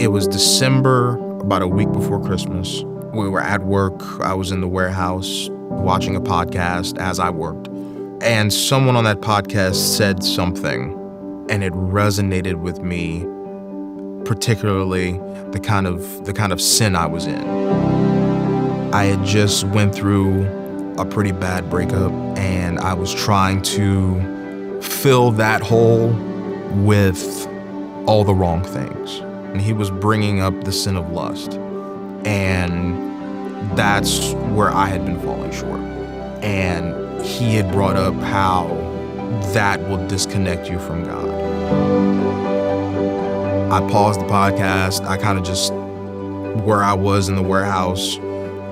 It was December, about a week before Christmas. We were at work. I was in the warehouse watching a podcast as I worked. And someone on that podcast said something, and it resonated with me, particularly the kind of sin I was in. I had just went through a pretty bad breakup, and I was trying to fill that hole with all the wrong things. And he was bringing up the sin of lust. And that's where I had been falling short. And he had brought up how that will disconnect you from God. I paused the podcast. I kind of just, where I was in the warehouse,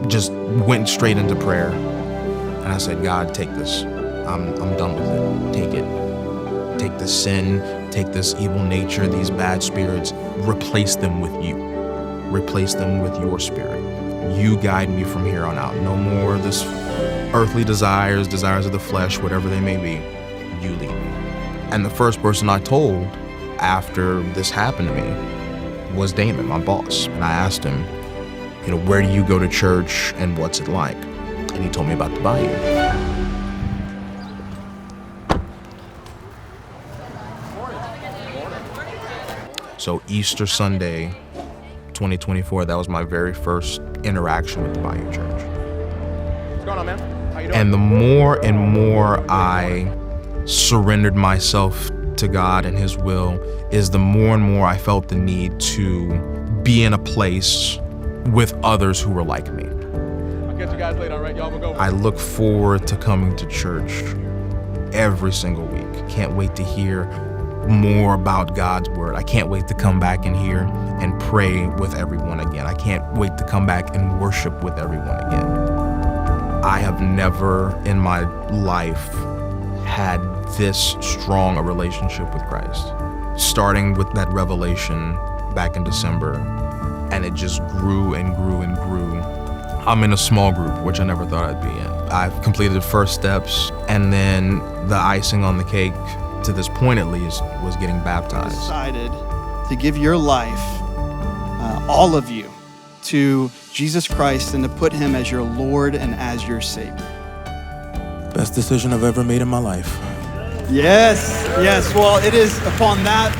just went straight into prayer. And I said, God, take this. I'm done with it. Take it. Take this sin, take this evil nature, these bad spirits, replace them with you. Replace them with your spirit. You guide me from here on out. No more this earthly desires of the flesh, whatever they may be. You lead me. And the first person I told after this happened to me was Damon, my boss. And I asked him, where do you go to church and what's it like? And he told me about the Bayou. So Easter Sunday, 2024, that was my very first interaction with the Bayou Church. What's going on, man? How you doing? And the more and more I surrendered myself to God and His will, is the more and more I felt the need to be in a place with others who were like me. I'll catch you guys later, all right? Y'all will go. I look forward to coming to church every single week. Can't wait to hear more about God's word. I can't wait to come back in here and pray with everyone again. I can't wait to come back and worship with everyone again. I have never in my life had this strong a relationship with Christ. Starting with that revelation back in December, and it just grew and grew and grew. I'm in a small group, which I never thought I'd be in. I've completed the first steps, and then the icing on the cake, to this point at least, was getting baptized. Decided to give your life, all of you, to Jesus Christ and to put Him as your Lord and as your Savior. Best decision I've ever made in my life. Yes. Well, it is upon that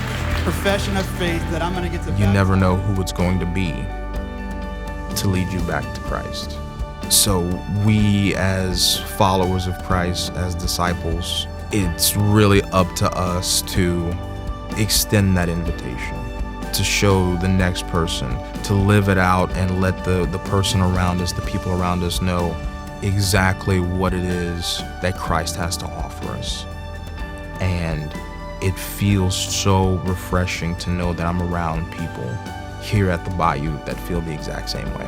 profession of faith that I'm going to get to. You never know who it's going to be to lead you back to Christ. So we, as followers of Christ, as disciples, it's really up to us to extend that invitation, to show the next person, to live it out and let the person around us, the people around us, know exactly what it is that Christ has to offer us. And it feels so refreshing to know that I'm around people here at the Bayou that feel the exact same way.